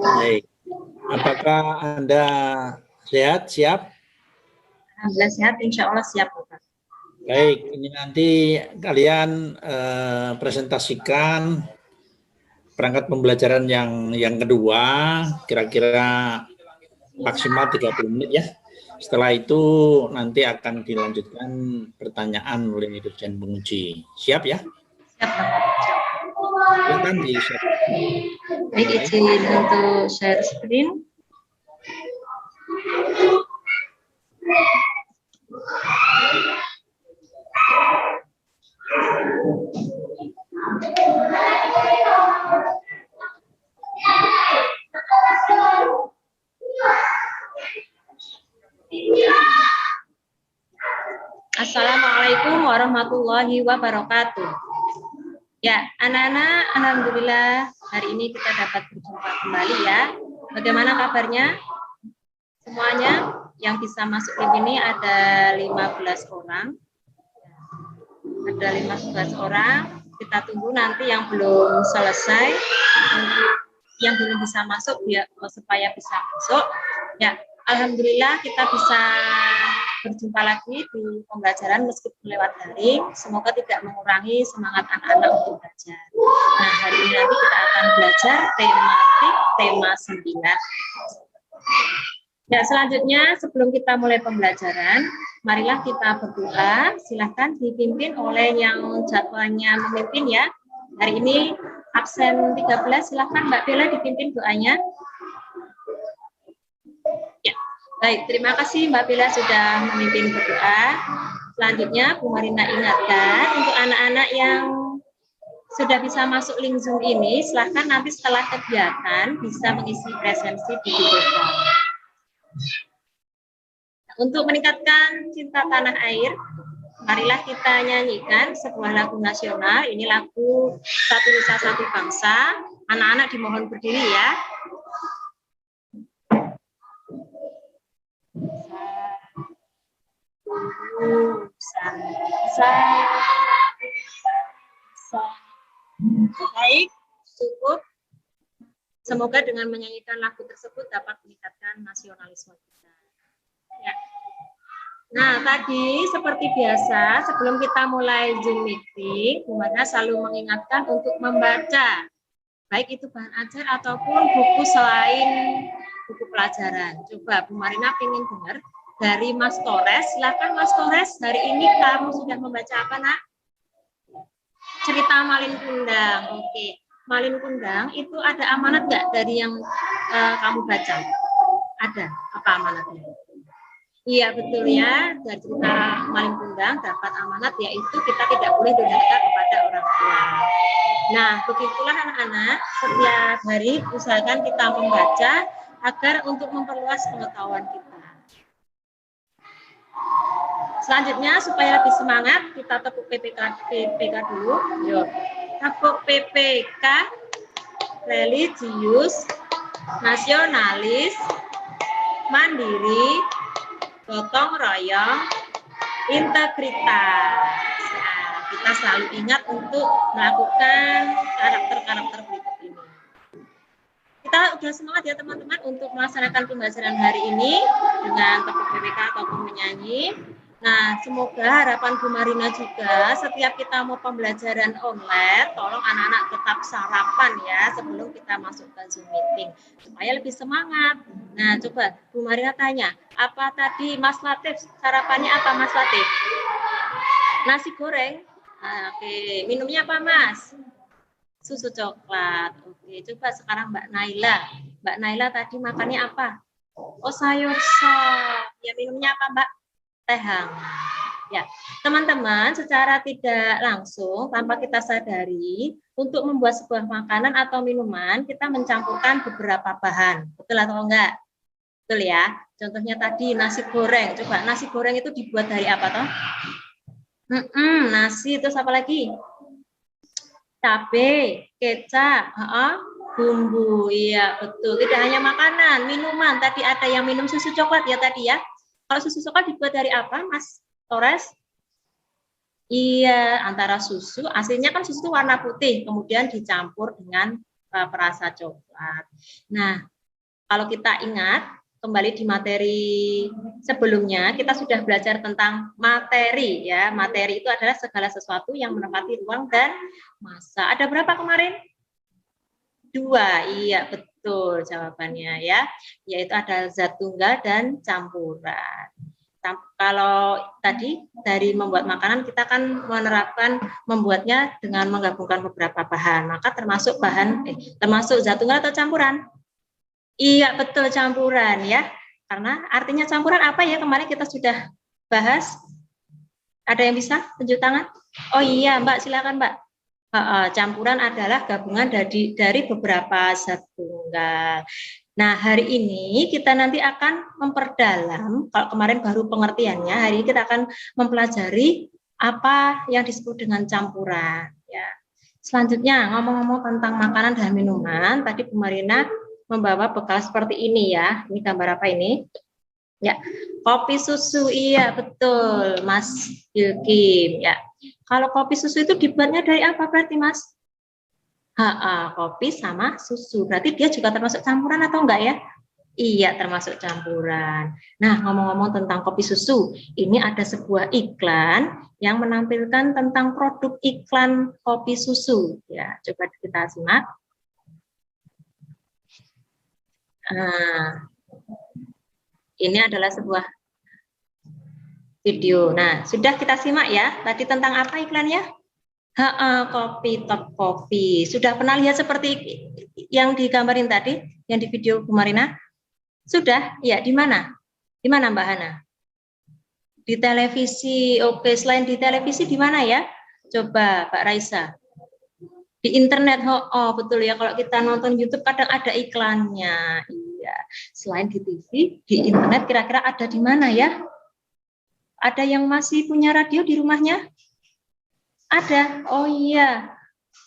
Baik. Apakah Anda sehat, siap? Alhamdulillah sehat, insya Allah siap, Bapak. Baik, ini nanti kalian presentasikan perangkat pembelajaran yang kedua, kira-kira maksimal 30 menit ya. Setelah itu nanti akan dilanjutkan pertanyaan oleh dosen penguji. Siap ya? Siap, Bapak. Silakan di-share. Baik, izin untuk share screen. Assalamualaikum warahmatullahi wabarakatuh. Ya, anak-anak, alhamdulillah hari ini kita dapat berjumpa kembali ya. Bagaimana kabarnya? Semuanya yang bisa masuk ke ini ada 15 orang. Ada 15 orang. Kita tunggu nanti yang belum selesai, yang belum bisa masuk supaya bisa masuk. Ya, alhamdulillah kita bisa berjumpa lagi di pembelajaran meskipun lewat daring. Semoga tidak mengurangi semangat anak-anak untuk belajar. Nah, hari ini nanti kita akan belajar tematik tema 9. Ya, selanjutnya sebelum kita mulai pembelajaran, marilah kita berdoa. Silahkan dipimpin oleh yang jadwalnya memimpin ya. Hari ini absen 13, silahkan Mbak Bella dipimpin doanya. Ya. Baik, terima kasih Mbak Bella sudah memimpin berdoa. Selanjutnya, Bu Marina ingatkan untuk anak-anak yang sudah bisa masuk link Zoom ini, silahkan nanti setelah kegiatan bisa mengisi presensi di Google Form. Untuk meningkatkan cinta tanah air, marilah kita nyanyikan sebuah lagu nasional. Ini lagu Satu Nusa Satu Bangsa. Anak-anak dimohon berdiri ya. Baik, cukup. Semoga dengan menyanyikan lagu tersebut dapat meningkatkan nasionalisme kita. Ya. Nah, tadi seperti biasa, sebelum kita mulai Zoom meeting, Bu Marina selalu mengingatkan untuk membaca, baik itu bahan ajar ataupun buku selain buku pelajaran. Coba Bu Marina ingin dengar dari Mas Torres. Silakan Mas Torres, hari ini kamu sudah membaca apa, Nak? Cerita Malin Kundang. Oke. Malin Kundang itu ada amanat nggak dari yang kamu baca? Ada. Apa amanatnya? Iya, betul ya. Dari cerita Malin Kundang dapat amanat, yaitu kita tidak boleh durhaka kepada orang tua. Nah, begitulah anak-anak, setiap hari usahakan kita membaca agar untuk memperluas pengetahuan kita. Selanjutnya, supaya lebih semangat, kita tepuk PPK dulu. Yuk. Tepuk PPK, religius, nasionalis, mandiri, gotong royong, integritas. Nah, kita selalu ingat untuk melakukan karakter-karakter berikut ini. Kita sudah semangat ya teman-teman untuk melaksanakan pembelajaran hari ini dengan tepuk PPK ataupun menyanyi. Nah, semoga harapan Bu Marina juga setiap kita mau pembelajaran online, tolong anak-anak tetap sarapan ya sebelum kita masuk ke Zoom meeting supaya lebih semangat. Nah, coba Bu Marina tanya, apa tadi Mas Latif, sarapannya apa Mas Latif? Nasi goreng. Nah, oke, minumnya apa Mas? Susu coklat. Oke, coba sekarang Mbak Naila. Mbak Naila tadi makannya apa? Oh, sayur sop. Ya, minumnya apa Mbak? Teh hangat. Ya, teman-teman, secara tidak langsung tanpa kita sadari, untuk membuat sebuah makanan atau minuman, kita mencampurkan beberapa bahan. Betul atau enggak? Betul ya. Contohnya tadi nasi goreng. Coba nasi goreng itu dibuat dari apa toh? Nasi, terus apa lagi? Cabai, kecap, bumbu. Iya, betul. Tidak hanya makanan, minuman. Tadi ada yang minum susu coklat ya tadi ya. Kalau susu coklat dibuat dari apa, Mas Torres? Iya, antara susu, aslinya kan susu warna putih, kemudian dicampur dengan perasa coklat. Nah, kalau kita ingat kembali di materi sebelumnya, kita sudah belajar tentang materi ya. Materi itu adalah segala sesuatu yang menempati ruang dan massa. Ada berapa kemarin? 2. Iya, betul jawabannya ya. Yaitu ada zat tunggal dan campuran. Kalau tadi dari membuat makanan kita kan menerapkan membuatnya dengan menggabungkan beberapa bahan, maka termasuk termasuk zat tunggal atau campuran? Iya, betul campuran ya. Karena artinya campuran apa ya? Kemarin kita sudah bahas. Ada yang bisa tunjuk tangan? Oh iya, Mbak, silakan, Mbak. Campuran adalah gabungan dari beberapa zat tunggal. Nah, hari ini kita nanti akan memperdalam, kalau kemarin baru pengertiannya, hari ini kita akan mempelajari apa yang disebut dengan campuran. Ya. Selanjutnya, ngomong-ngomong tentang makanan dan minuman, tadi Bu Marina membawa bekal seperti ini ya. Ini gambar apa ini? Ya, kopi susu. Iya, betul, Mas Yulkim. Ya, kalau kopi susu itu dibuatnya dari apa berarti, Mas? Kopi sama susu. Berarti dia juga termasuk campuran atau enggak ya? Iya, termasuk campuran. Nah, ngomong-ngomong tentang kopi susu, ini ada sebuah iklan yang menampilkan tentang produk iklan kopi susu. Ya, coba kita simak. Nah, ini adalah sebuah video. Nah, sudah kita simak ya. Tadi tentang apa iklannya? Kopi Top Coffee. Sudah pernah lihat seperti yang digambarin tadi, yang di video Bu Marina? Sudah? Ya, di mana? Di mana Mbak Hana? Di televisi. Oke, selain di televisi di mana ya? Coba Mbak Raisa. Di internet. Betul ya, kalau kita nonton YouTube kadang ada iklannya. Iya. Selain di TV, di internet kira-kira ada di mana ya? Ada yang masih punya radio di rumahnya? Ada. Oh iya.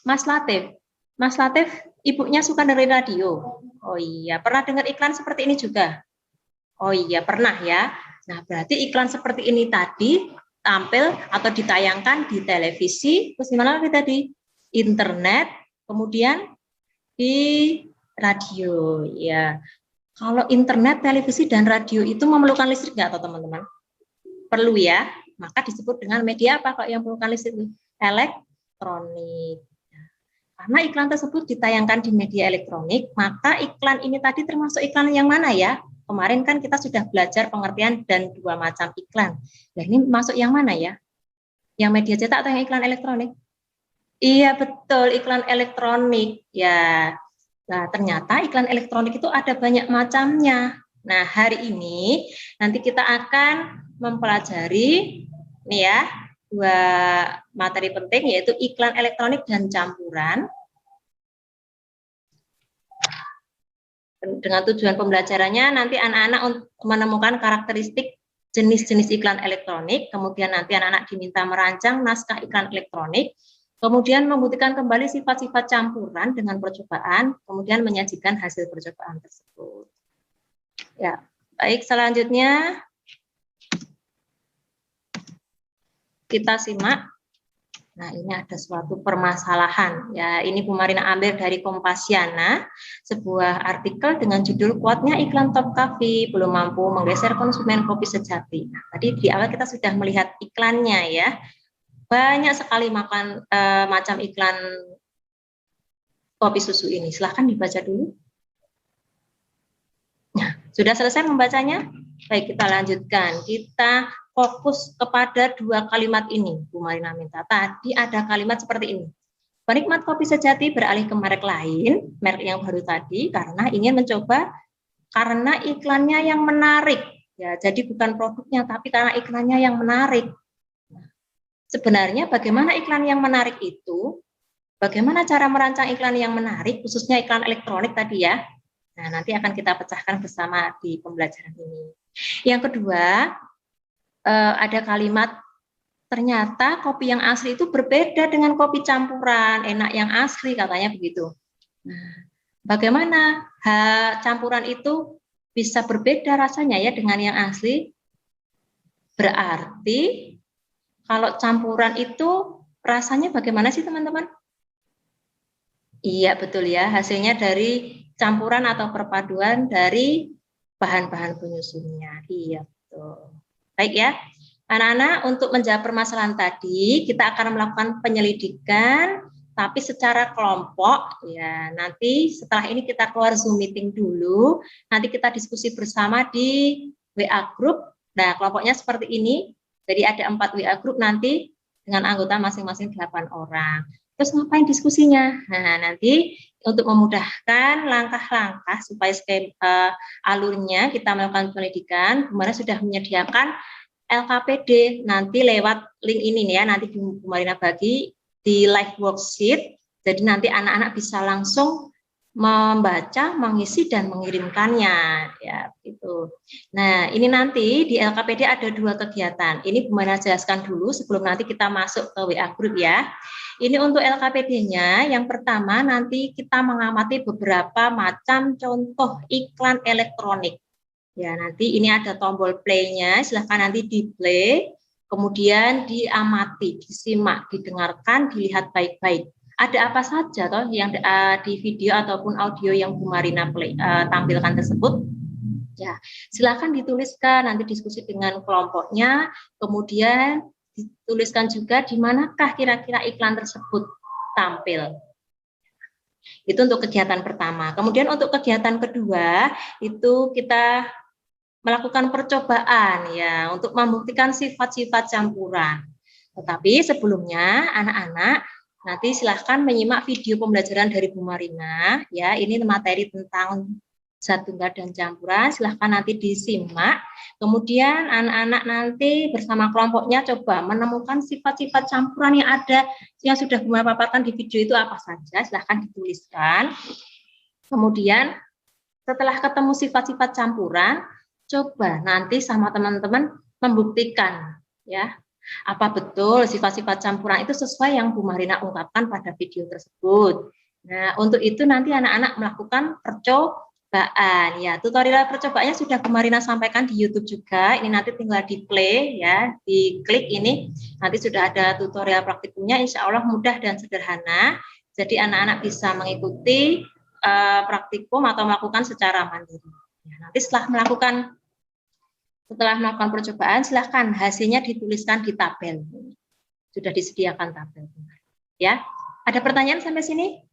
Mas Latif. Mas Latif, ibunya suka dengerin radio. Oh iya, pernah dengar iklan seperti ini juga? Oh iya, pernah ya. Nah, berarti iklan seperti ini tadi tampil atau ditayangkan di televisi, terus di mana lagi tadi? Internet, kemudian di radio. Ya. Kalau internet, televisi, dan radio itu memerlukan listrik nggak, teman-teman? Perlu ya. Maka disebut dengan media apa kok yang memerlukan listrik? Elektronik. Karena iklan tersebut ditayangkan di media elektronik, maka iklan ini tadi termasuk iklan yang mana ya? Kemarin kan kita sudah belajar pengertian dan 2 macam iklan. Nah, ini masuk yang mana ya? Yang media cetak atau yang iklan elektronik? Iya, betul, iklan elektronik. Ya. Nah, ternyata iklan elektronik itu ada banyak macamnya. Nah, hari ini nanti kita akan mempelajari nih ya, 2 materi penting, yaitu iklan elektronik dan campuran. Dengan tujuan pembelajarannya nanti anak-anak menemukan karakteristik jenis-jenis iklan elektronik, kemudian nanti anak-anak diminta merancang naskah iklan elektronik, kemudian membuktikan kembali sifat-sifat campuran dengan percobaan, kemudian menyajikan hasil percobaan tersebut. Ya, baik, selanjutnya kita simak. Nah, ini ada suatu permasalahan. Ya, ini Bu Marina ambil dari Kompasiana, sebuah artikel dengan judul "Kuatnya iklan Top Coffee belum mampu menggeser konsumen kopi sejati". Nah, tadi di awal kita sudah melihat iklannya ya. Banyak sekali macam iklan kopi susu ini. Silahkan dibaca dulu. Nah, sudah selesai membacanya? Baik, kita lanjutkan. Kita fokus kepada 2 kalimat ini, Bu Marina minta. Tadi ada kalimat seperti ini. Penikmat kopi sejati beralih ke merek lain, merek yang baru tadi, karena ingin mencoba, karena iklannya yang menarik. Ya, jadi bukan produknya, tapi karena iklannya yang menarik. Sebenarnya bagaimana iklan yang menarik itu? Bagaimana cara merancang iklan yang menarik, khususnya iklan elektronik tadi ya? Nah, nanti akan kita pecahkan bersama di pembelajaran ini. Yang kedua, ada kalimat ternyata kopi yang asli itu berbeda dengan kopi campuran, enak yang asli katanya begitu. Nah, bagaimana campuran itu bisa berbeda rasanya ya dengan yang asli? Berarti kalau campuran itu rasanya bagaimana sih teman-teman? Iya, betul ya. Hasilnya dari campuran atau perpaduan dari bahan-bahan penyusunnya. Iya, betul. Baik ya. Anak-anak, untuk menjawab permasalahan tadi, kita akan melakukan penyelidikan tapi secara kelompok ya. Nanti setelah ini kita keluar Zoom meeting dulu, nanti kita diskusi bersama di WA group. Nah, kelompoknya seperti ini. Jadi ada 4 WA group nanti dengan anggota masing-masing 8 orang. Terus ngapain diskusinya? Nah, nanti untuk memudahkan langkah-langkah supaya alurnya kita melakukan pendidikan, kemarin sudah menyediakan LKPD nanti lewat link ini ya, nanti Bu Marina bagi di live worksheet, jadi nanti anak-anak bisa langsung membaca, mengisi dan mengirimkannya ya gitu. Nah, ini nanti di LKPD ada 2 kegiatan. Ini Bu Marina jelaskan dulu sebelum nanti kita masuk ke WA group ya. Ini untuk LKPD-nya, yang pertama nanti kita mengamati beberapa macam contoh iklan elektronik. Ya, nanti ini ada tombol play-nya, silahkan nanti di play, kemudian diamati, disimak, didengarkan, dilihat baik-baik. Ada apa saja toh yang di video ataupun audio yang Bu Marina tampilkan tersebut? Ya, silakan dituliskan, nanti diskusi dengan kelompoknya, kemudian dituliskan juga di manakah kira-kira iklan tersebut tampil. Itu untuk kegiatan pertama. Kemudian untuk kegiatan kedua, itu kita melakukan percobaan ya untuk membuktikan sifat-sifat campuran. Tetapi sebelumnya anak-anak nanti silahkan menyimak video pembelajaran dari Bu Marina ya. Ini materi tentang zat tunggal dan campuran, silahkan nanti disimak. Kemudian anak-anak nanti bersama kelompoknya coba menemukan sifat-sifat campuran yang ada yang sudah Bu Marina paparkan di video itu apa saja, silahkan dituliskan. Kemudian setelah ketemu sifat-sifat campuran, coba nanti sama teman-teman membuktikan ya apa betul sifat-sifat campuran itu sesuai yang Bu Marina ungkapkan pada video tersebut. Nah, untuk itu nanti anak-anak melakukan percobaan ya. Tutorial percobaannya sudah Bu Marina sampaikan di YouTube juga. Ini nanti tinggal di play ya, diklik ini nanti sudah ada tutorial praktikumnya. Insya Allah mudah dan sederhana. Jadi anak-anak bisa mengikuti praktikum atau melakukan secara mandiri. Ya, nanti setelah melakukan percobaan, silahkan hasilnya dituliskan di tabel. Sudah disediakan tabel. Ya, ada pertanyaan sampai sini?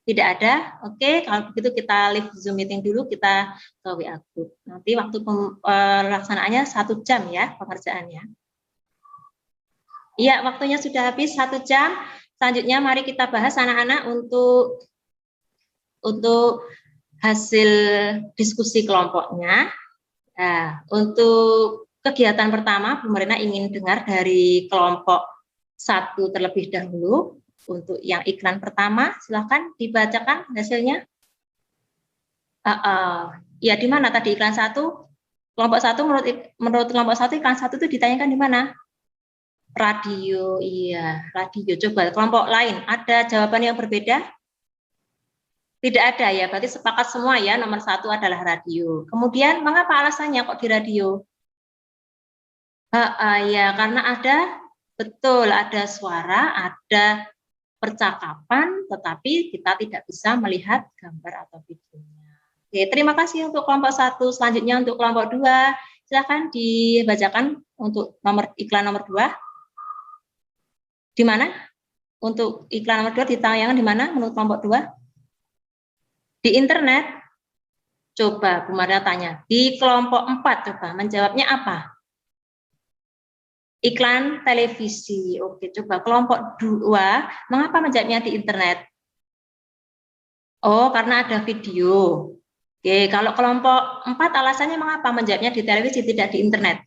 Tidak ada? Oke, kalau begitu kita leave Zoom meeting dulu, kita ke WA group. Nanti waktu pelaksanaannya 1 jam ya, pengerjaannya. Iya, waktunya sudah habis 1 jam. Selanjutnya mari kita bahas anak-anak untuk hasil diskusi kelompoknya. Nah, untuk kegiatan pertama, Bu Marina ingin dengar dari kelompok 1 terlebih dahulu. Untuk yang iklan pertama, silakan dibacakan hasilnya. Ya, di mana tadi iklan 1? Kelompok 1 menurut kelompok 1 iklan 1 itu ditanyakan di mana? Radio, iya, radio. Coba kelompok lain, ada jawaban yang berbeda? Tidak ada ya, berarti sepakat semua ya, nomor 1 adalah radio. Kemudian mengapa alasannya kok di radio? Ya, karena ada suara, ada percakapan, tetapi kita tidak bisa melihat gambar atau videonya. Oke, terima kasih untuk kelompok 1. Selanjutnya untuk kelompok 2, silakan dibacakan untuk iklan nomor 2. Di mana? Untuk iklan nomor 2 ditayangkan di mana menurut kelompok 2? Di internet. Coba Bu Marina tanya, di kelompok 4 coba menjawabnya apa? Iklan televisi. Oke, coba kelompok 2, mengapa menjawabnya di internet? Oh, karena ada video. Oke, kalau kelompok 4 alasannya mengapa menjawabnya di televisi tidak di internet?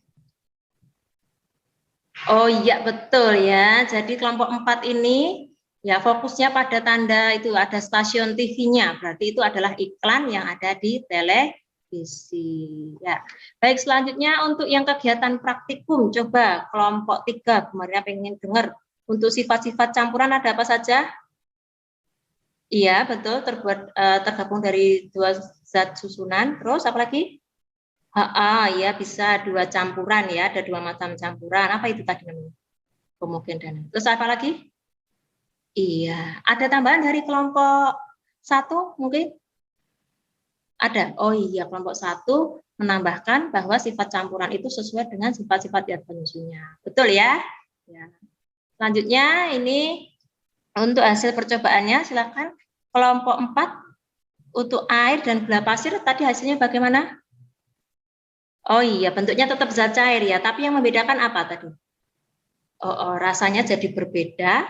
Oh iya, betul ya. Jadi kelompok 4 ini ya fokusnya pada tanda itu ada stasiun TV-nya. Berarti itu adalah iklan yang ada di televisi. Ya, baik, selanjutnya untuk yang kegiatan praktikum, coba kelompok 3, Bu Marina pengen dengar untuk sifat-sifat campuran ada apa saja? Iya, betul, tergabung dari 2 zat susunan. Terus apa lagi? Ya bisa 2 campuran ya, ada 2 macam campuran. Apa itu tadi namanya? Kemungkinan. Terus apa lagi? Iya, ada tambahan dari kelompok 1 mungkin? Ada. Oh iya, kelompok 1 menambahkan bahwa sifat campuran itu sesuai dengan sifat-sifat zat penyusunnya. Betul ya? Ya. Selanjutnya ini untuk hasil percobaannya, silakan kelompok 4 untuk air dan gula pasir tadi hasilnya bagaimana? Oh iya, bentuknya tetap zat cair ya, tapi yang membedakan apa tadi? Rasanya jadi berbeda,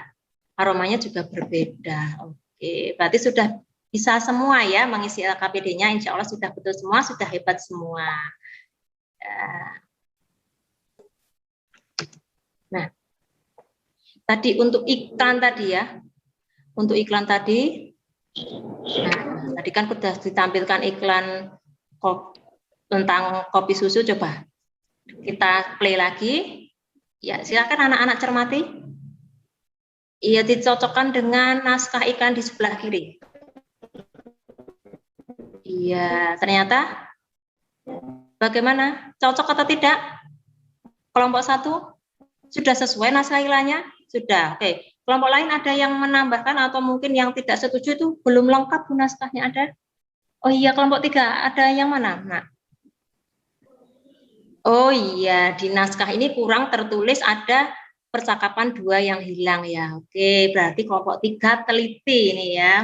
aromanya juga berbeda. Oke, berarti sudah bisa semua ya mengisi LKPD-nya, insya Allah sudah betul semua, sudah hebat semua. Nah, tadi untuk iklan tadi ya, untuk iklan tadi, nah, tadi kan sudah ditampilkan iklan tentang kopi susu, coba kita play lagi. Ya, silakan anak-anak cermati. Iya, dicocokkan dengan naskah iklan di sebelah kiri. Iya, ternyata bagaimana? Cocok atau tidak? Kelompok 1 sudah sesuai naskah iklannya? Sudah. Oke. Kelompok lain ada yang menambahkan atau mungkin yang tidak setuju itu belum lengkap naskahnya ada? Oh iya, kelompok 3 ada yang mana? Nah. Oh iya, di naskah ini kurang tertulis ada percakapan 2 yang hilang ya. Oke, berarti kelompok 3 teliti ini ya,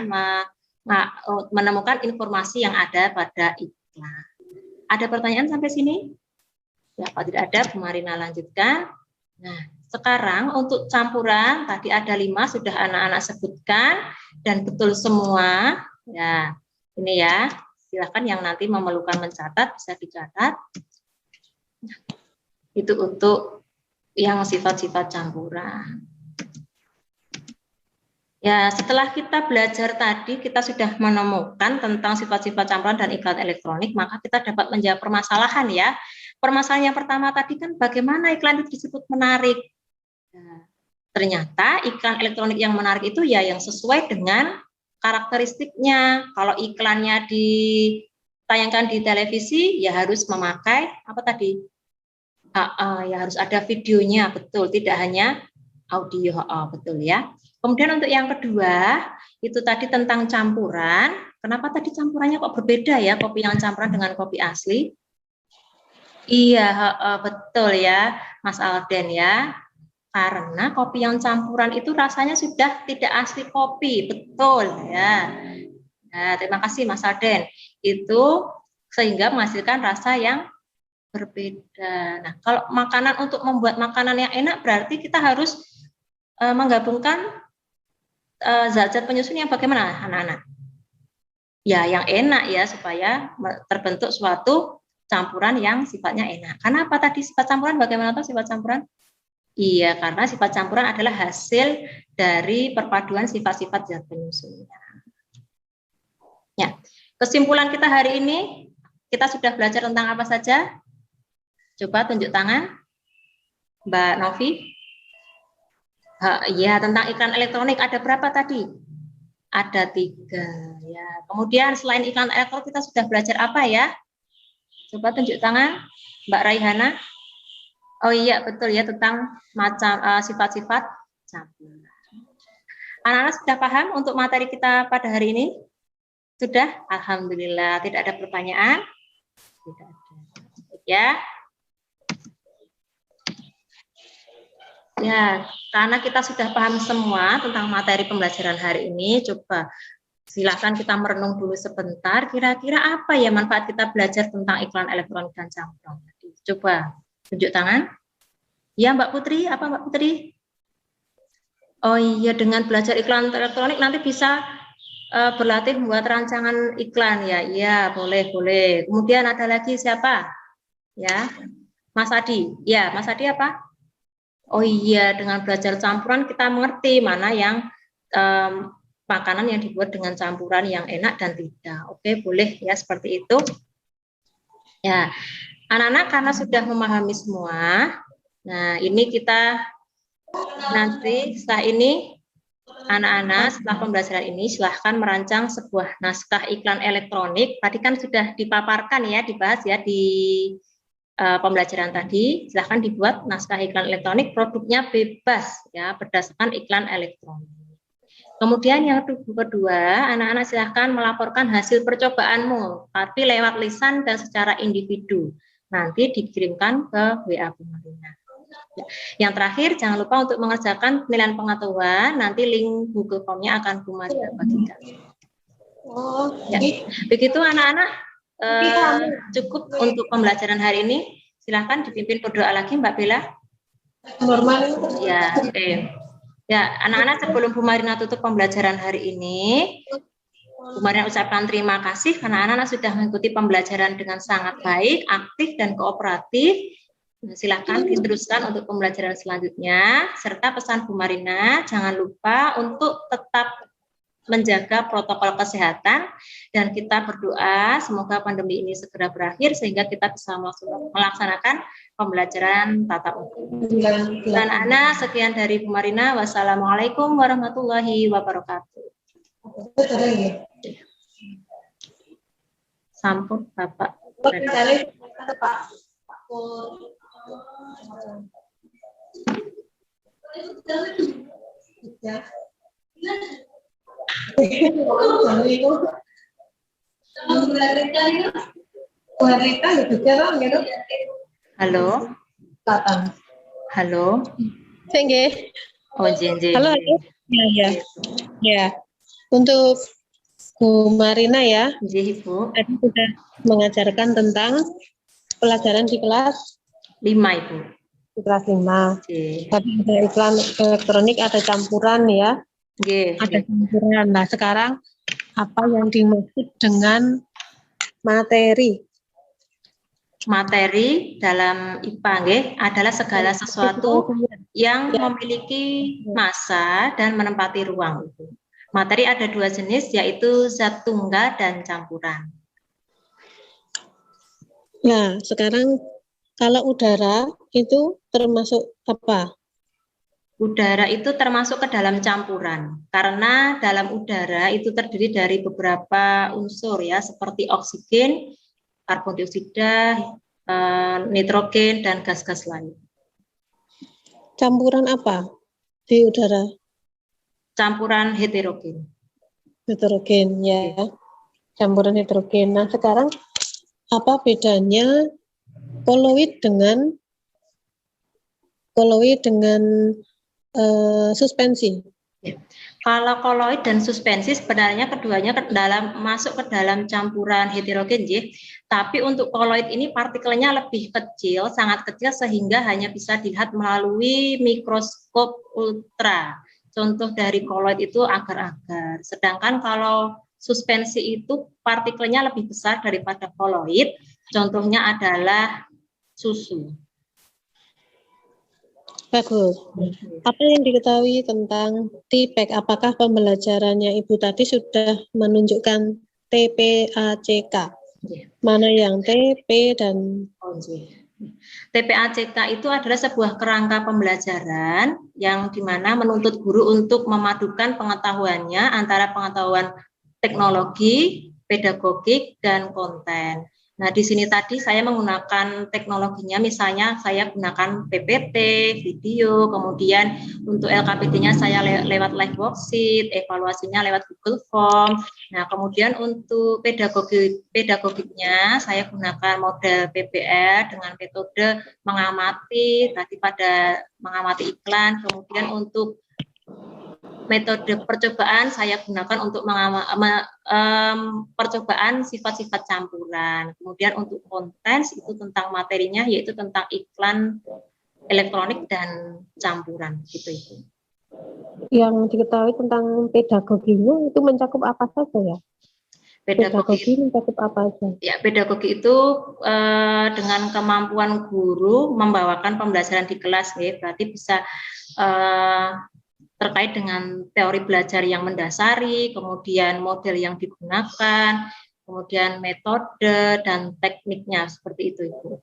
menemukan informasi yang ada pada iklan. Ada pertanyaan sampai sini? Ya, kalau tidak ada, Bu Marina lanjutkan. Nah, sekarang untuk campuran tadi ada 5 sudah anak-anak sebutkan dan betul semua. Ya, ini ya. Silakan yang nanti memerlukan mencatat bisa dicatat. Itu untuk yang sifat-sifat campuran. Ya, setelah kita belajar tadi, kita sudah menemukan tentang sifat-sifat campuran dan iklan elektronik, maka kita dapat menjawab permasalahan ya. Permasalahan yang pertama tadi kan bagaimana iklan itu disebut menarik. Nah, ternyata iklan elektronik yang menarik itu ya yang sesuai dengan karakteristiknya. Kalau iklannya ditayangkan di televisi, ya harus memakai apa tadi? Ya harus ada videonya, betul, tidak hanya audio, betul ya. Kemudian untuk yang kedua, itu tadi tentang campuran. Kenapa tadi campurannya kok berbeda ya, kopi yang campuran dengan kopi asli? Iya, betul ya, Mas Alden ya. Karena kopi yang campuran itu rasanya sudah tidak asli kopi, betul ya. Nah, terima kasih Mas Alden. Itu sehingga menghasilkan rasa yang berbeda. Nah, kalau makanan untuk membuat makanan yang enak berarti kita harus menggabungkan zat-zat penyusun yang bagaimana, anak-anak? Ya, yang enak ya supaya terbentuk suatu campuran yang sifatnya enak. Karena apa tadi sifat campuran? Bagaimana tuh sifat campuran? Iya, karena sifat campuran adalah hasil dari perpaduan sifat-sifat zat penyusunnya. Ya, kesimpulan kita hari ini kita sudah belajar tentang apa saja? Coba tunjuk tangan, Mbak Novi. Ya, tentang iklan elektronik ada berapa tadi? Ada 3. Ya. Kemudian selain iklan elektronik kita sudah belajar apa ya? Coba tunjuk tangan, Mbak Raihana. Oh iya, betul ya tentang macam sifat-sifat campuran. Anak-anak sudah paham untuk materi kita pada hari ini? Sudah? Alhamdulillah. Tidak ada pertanyaan? Tidak ada. Ya. Ya, karena kita sudah paham semua tentang materi pembelajaran hari ini, coba silakan kita merenung dulu sebentar, kira-kira apa ya manfaat kita belajar tentang iklan elektronik dan campuran. Coba tunjuk tangan. Ya, Mbak Putri, apa Mbak Putri? Oh iya, dengan belajar iklan elektronik nanti bisa berlatih membuat rancangan iklan ya. Iya, boleh. Kemudian ada lagi siapa? Ya, Mas Adi. Ya, Mas Adi apa? Oh iya, dengan belajar campuran kita mengerti mana yang makanan yang dibuat dengan campuran yang enak dan tidak. Oke, boleh ya seperti itu. Ya, anak-anak karena sudah memahami semua, nah ini kita nanti setelah ini anak-anak setelah pembelajaran ini silahkan merancang sebuah naskah iklan elektronik. Tadi kan sudah dipaparkan ya, dibahas ya di pembelajaran tadi. Silahkan dibuat naskah iklan elektronik, produknya bebas ya berdasarkan iklan elektronik. Kemudian yang kedua, anak-anak silahkan melaporkan hasil percobaanmu, tapi lewat lisan dan secara individu. Nanti dikirimkan ke WA Bu Marina. Yang terakhir, jangan lupa untuk mengerjakan penilaian pengetahuan. Nanti link Google Form-nya akan Bu Marina bagikan. Ya. Begitu anak-anak, cukup untuk pembelajaran hari ini. Silahkan dipimpin berdoa lagi Mbak Bella. Normal. Ya, oke. Ya, anak-anak sebelum Bu Marina tutup pembelajaran hari ini, Bu Marina ucapkan terima kasih karena anak-anak sudah mengikuti pembelajaran dengan sangat baik, aktif, dan kooperatif. Nah, silakan diteruskan untuk pembelajaran selanjutnya, serta pesan Bu Marina, jangan lupa untuk tetap menjaga protokol kesehatan, dan kita berdoa semoga pandemi ini segera berakhir sehingga kita bisa melaksanakan pembelajaran tatap muka. Dan anak sekian dari Bu Marina. Wassalamualaikum warahmatullahi wabarakatuh. Sampun Bapak. Halo. Halo. Sengge. Oh, Jenje. Halo. Ya. Untuk Bu Marina ya. Ibu. Tadi sudah mengajarkan tentang pelajaran di kelas 5, Ibu. Di kelas 5. Tapi ada iklan elektronik, ada campuran ya. Ada campuran. Nah, sekarang apa yang dimaksud dengan materi? Materi dalam IPA adalah segala sesuatu yang memiliki massa dan menempati ruang. Materi ada 2 jenis, yaitu zat tunggal dan campuran. Nah, sekarang kalau udara itu termasuk apa? Udara itu termasuk ke dalam campuran, karena dalam udara itu terdiri dari beberapa unsur ya, seperti oksigen, karbon dioksida, nitrogen, dan gas-gas lain. Campuran apa di udara? Campuran heterogen. Heterogen ya, campuran heterogen. Nah, sekarang apa bedanya koloid dengan suspensi? Ya. Kalau koloid dan suspensi sebenarnya keduanya masuk ke dalam campuran heterogen, tapi untuk koloid ini partikelnya lebih kecil, sangat kecil sehingga hanya bisa dilihat melalui mikroskop ultra. Contoh dari koloid itu agar-agar. Sedangkan kalau suspensi itu partikelnya lebih besar daripada koloid. Contohnya adalah susu. Bagus. Apa yang diketahui tentang TPACK? Apakah pembelajarannya Ibu tadi sudah menunjukkan TPACK? Mana yang TP dan TPACK itu adalah sebuah kerangka pembelajaran yang dimana menuntut guru untuk memadukan pengetahuannya antara pengetahuan teknologi, pedagogik, dan konten. Nah, di sini tadi saya menggunakan teknologinya, misalnya saya gunakan PPT, video, kemudian untuk LKPD-nya saya lewat live worksheet, evaluasinya lewat Google Form. Nah, kemudian untuk pedagogiknya saya gunakan model PBR dengan metode mengamati, tadi pada mengamati iklan, kemudian untuk metode percobaan saya gunakan untuk percobaan sifat-sifat campuran. Kemudian untuk konten itu tentang materinya, yaitu tentang iklan elektronik dan campuran gitu itu. Yang diketahui tentang pedagoginya itu mencakup apa saja ya? Pedagogi mencakup apa saja? Ya, pedagogi itu dengan kemampuan guru membawakan pembelajaran di kelas, ya, berarti bisa terkait dengan teori belajar yang mendasari, kemudian model yang digunakan, kemudian metode dan tekniknya seperti itu, Ibu.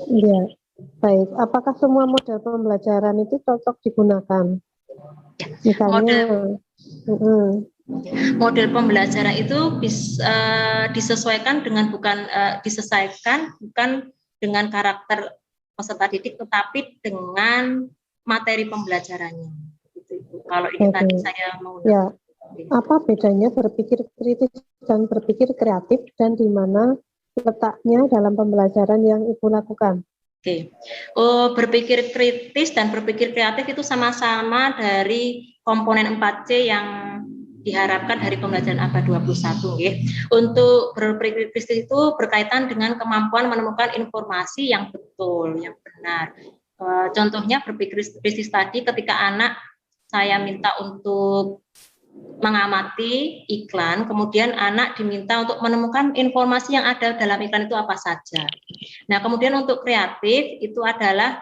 Iya, baik. Apakah semua model pembelajaran itu cocok digunakan? Misalnya, model pembelajaran itu bisa disesuaikan bukan dengan karakter peserta didik, tetapi dengan materi pembelajarannya. Kalau ini tadi saya mau. Ya, apa bedanya berpikir kritis dan berpikir kreatif dan di mana letaknya dalam pembelajaran yang Ibu lakukan? Berpikir kritis dan berpikir kreatif itu sama-sama dari komponen 4C yang diharapkan dari pembelajaran ABA 21. Untuk berpikir kritis itu berkaitan dengan kemampuan menemukan informasi yang betul, yang benar. Contohnya berpikir kritis tadi ketika anak saya minta untuk mengamati iklan, kemudian anak diminta untuk menemukan informasi yang ada dalam iklan itu apa saja. Nah, kemudian untuk kreatif itu adalah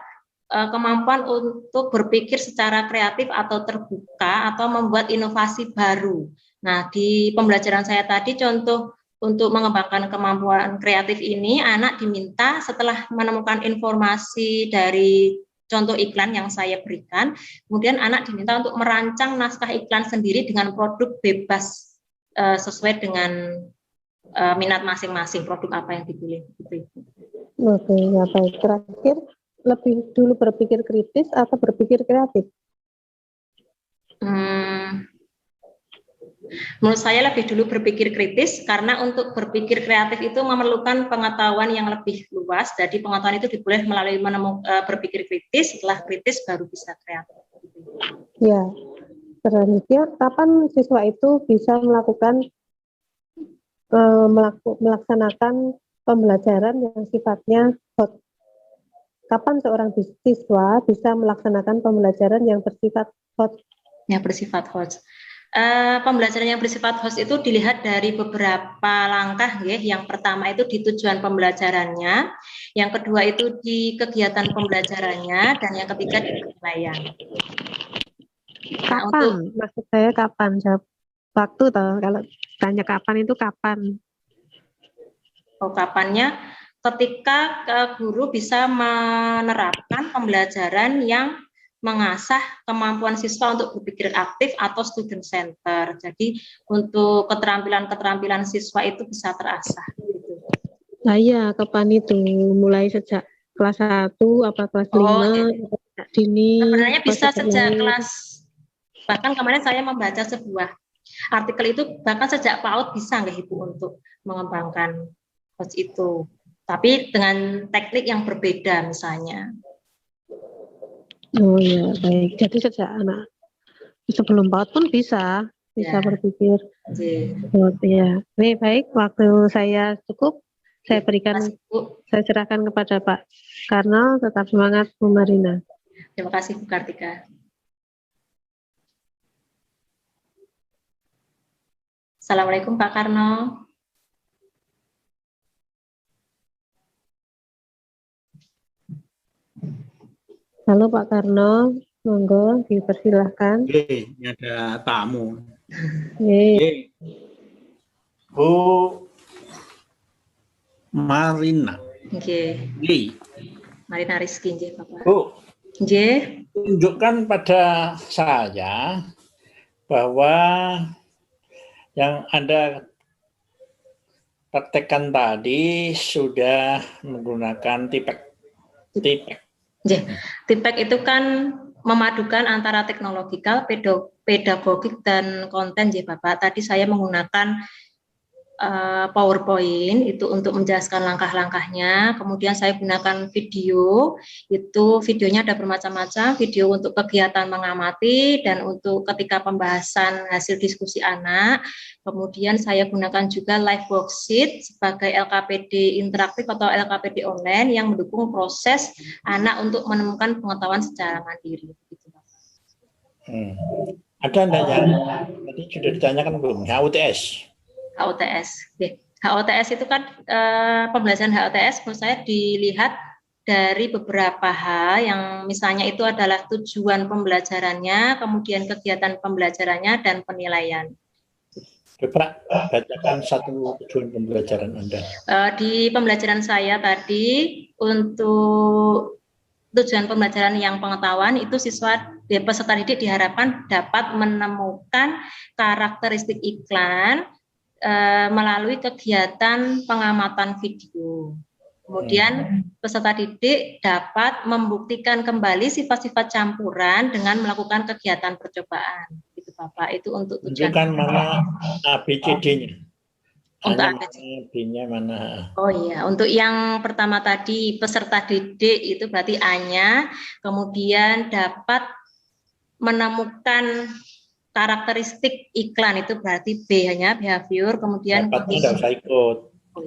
kemampuan untuk berpikir secara kreatif atau terbuka atau membuat inovasi baru. Nah, di pembelajaran saya tadi contoh untuk mengembangkan kemampuan kreatif ini, anak diminta setelah menemukan informasi dari contoh iklan yang saya berikan, kemudian anak diminta untuk merancang naskah iklan sendiri dengan produk bebas sesuai dengan minat masing-masing, produk apa yang dipilih. Oke, ya baik. Terakhir, lebih dulu berpikir kritis atau berpikir kreatif? Menurut saya lebih dulu berpikir kritis, karena untuk berpikir kreatif itu memerlukan pengetahuan yang lebih luas. Jadi pengetahuan itu diperoleh melalui berpikir kritis, setelah kritis baru bisa kreatif. Ya, selanjutnya kapan siswa itu bisa melaksanakan pembelajaran yang sifatnya hot? Kapan seorang siswa bisa melaksanakan pembelajaran yang bersifat hot? Ya, bersifat hot. Pembelajaran yang bersifat host itu dilihat dari beberapa langkah, ya. Yang pertama itu di tujuan pembelajarannya, yang kedua itu di kegiatan pembelajarannya, dan yang ketiga di penilaian. Kapan? Maksud saya kapan? Jawab waktu toh. Kalau tanya kapan itu kapan? Kapannya? Ketika guru bisa menerapkan pembelajaran yang mengasah kemampuan siswa untuk berpikir aktif atau student center. Jadi untuk keterampilan siswa itu bisa terasah. Gitu. Nah iya, kapan itu? Mulai sejak kelas 1, apa kelas 5, dini? Sebenarnya bisa sejak kelas, bahkan kemarin saya membaca sebuah artikel itu, bahkan sejak PAUD bisa nggak Ibu untuk mengembangkan coach itu. Tapi dengan teknik yang berbeda misalnya. Oh ya, baik. Jadi sejak anak sebelum PAUD pun bisa ya. Berpikir. Oh, ya. Baik, waktu saya cukup. Saya berikan, saya serahkan kepada Pak Karno. Tetap semangat, Bu Marina. Terima kasih, Bu Kartika. Assalamualaikum, Pak Karno. Halo Pak Karno, monggo dipersilahkan. Oke, ini ada tamu. Oke. Bu Marina. Oke. Marina Rizky, Bapak. Bu, Oke. Tunjukkan pada saya bahwa yang Anda praktekkan tadi sudah menggunakan TIPEC. TIPEC itu kan memadukan antara teknologikal, pedagogik, dan konten, Bapak. Tadi saya menggunakan PowerPoint itu untuk menjelaskan langkah-langkahnya. Kemudian saya gunakan video, itu videonya ada bermacam-macam, video untuk kegiatan mengamati dan untuk ketika pembahasan hasil diskusi anak. Kemudian saya gunakan juga live worksheet sebagai LKPD interaktif atau LKPD online yang mendukung proses anak untuk menemukan pengetahuan secara mandiri. Ada enggak yang tadi sudah ditanyakan belum? HUTS. HOTS itu kan pembelajaran HOTS menurut saya dilihat dari beberapa hal, yang misalnya itu adalah tujuan pembelajarannya, kemudian kegiatan pembelajarannya, dan penilaian. Coba bacakan satu tujuan pembelajaran Anda. Di pembelajaran saya tadi, untuk tujuan pembelajaran yang pengetahuan itu siswa peserta didik diharapkan dapat menemukan karakteristik iklan melalui kegiatan pengamatan video. Kemudian peserta didik dapat membuktikan kembali sifat-sifat campuran dengan melakukan kegiatan percobaan. Itu Bapak, itu untuk tujuan. Tunjukkan mana ABCD-nya. Untuk Hanya mana B-nya mana. Oh iya, untuk yang pertama tadi peserta didik itu berarti A-nya, kemudian dapat menemukan karakteristik iklan itu berarti B-nya behavior, kemudian Dapatnya nggak usah ikut.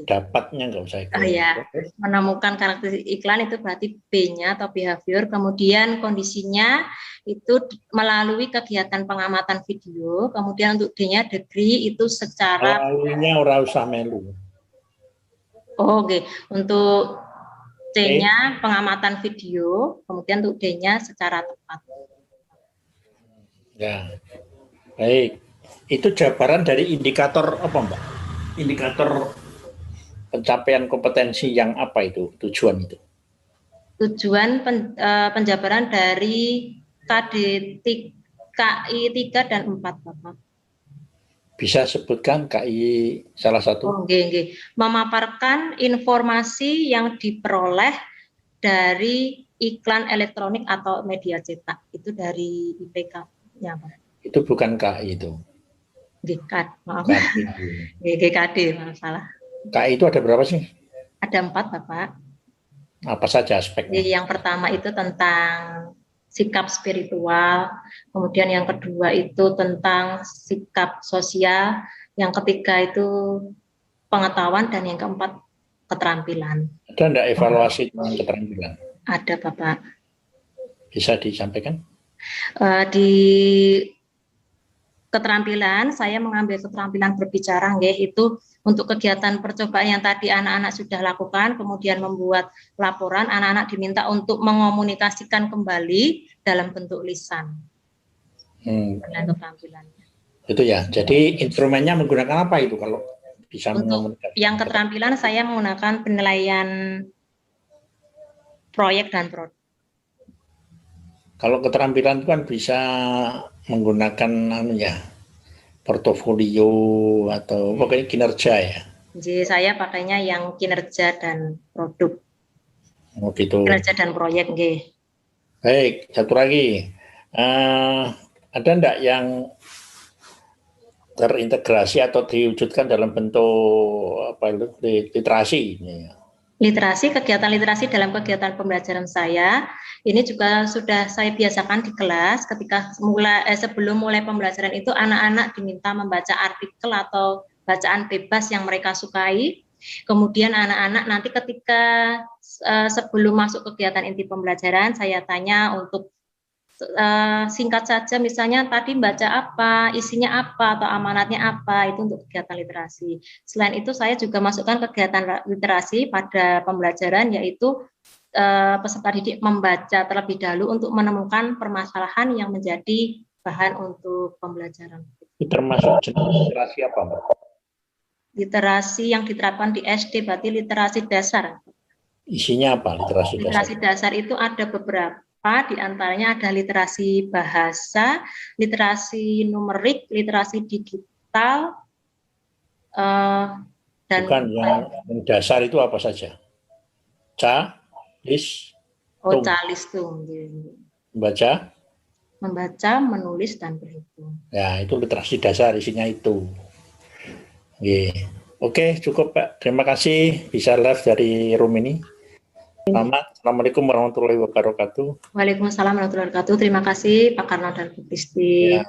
Dapatnya nggak usah ikut. Oh ya, menemukan karakteristik iklan itu berarti B-nya atau behavior, kemudian kondisinya itu melalui kegiatan pengamatan video, kemudian untuk D-nya degree itu secara melaluinya ora usah melu. Oh, oke. Untuk C-nya pengamatan video, kemudian untuk D-nya secara tepat. Ya, baik. Itu jabaran dari indikator apa, Mbak? Indikator pencapaian kompetensi yang apa itu, tujuan itu? Tujuan penjabaran dari KI 3 dan 4, Bapak. Bisa sebutkan KI salah satu? Oh, okay. Memaparkan informasi yang diperoleh dari iklan elektronik atau media cetak. Itu dari IPK-nya, Pak. Itu bukan KI itu. Maaf. GKD, maaf salah. KI itu ada berapa sih? Ada 4, Bapak. Apa saja aspeknya? Yang pertama itu tentang sikap spiritual, kemudian yang kedua itu tentang sikap sosial, yang ketiga itu pengetahuan, dan yang keempat keterampilan. Ada enggak evaluasi tentang keterampilan? Ada, Bapak. Bisa disampaikan? Di keterampilan, saya mengambil keterampilan berbicara, itu untuk kegiatan percobaan yang tadi anak-anak sudah lakukan, kemudian membuat laporan, anak-anak diminta untuk mengomunikasikan kembali dalam bentuk lisan. Dengan keterampilannya. Itu ya, jadi instrumennya menggunakan apa itu kalau bisa mengomunikasikan? Yang keterampilan saya menggunakan penilaian proyek dan produk. Kalau keterampilan itu kan bisa menggunakan portofolio atau pokoknya kinerja ya. Jadi saya pakainya yang kinerja dan produk. Oh gitu. Kinerja dan proyek, nggih. Baik, satu lagi. Ada enggak yang terintegrasi atau diwujudkan dalam bentuk literasi? Literasi, kegiatan literasi dalam kegiatan pembelajaran saya, ini juga sudah saya biasakan di kelas. Ketika sebelum mulai pembelajaran itu anak-anak diminta membaca artikel atau bacaan bebas yang mereka sukai. Kemudian anak-anak nanti ketika sebelum masuk kegiatan inti pembelajaran, saya tanya untuk singkat saja, misalnya tadi baca apa, isinya apa, atau amanatnya apa, itu untuk kegiatan literasi. Selain itu saya juga masukkan kegiatan literasi pada pembelajaran, yaitu peserta didik membaca terlebih dahulu untuk menemukan permasalahan yang menjadi bahan untuk pembelajaran. Itu termasuk jenis literasi apa, Mbak? Literasi yang diterapkan di SD berarti literasi dasar. Isinya apa literasi dasar? Literasi dasar itu ada beberapa. Di antaranya ada literasi bahasa, literasi numerik, literasi digital, dan bukan yang dasar itu apa saja? Calis tuh. Membaca, menulis, dan berhitung. Ya, itu literasi dasar, isinya itu. Oke, cukup Pak. Terima kasih bisa live dari room ini. Assalamualaikum warahmatullahi wabarakatuh. Waalaikumsalam warahmatullahi wabarakatuh. Terima kasih Pak Karno dan Bu Kristi. Ya.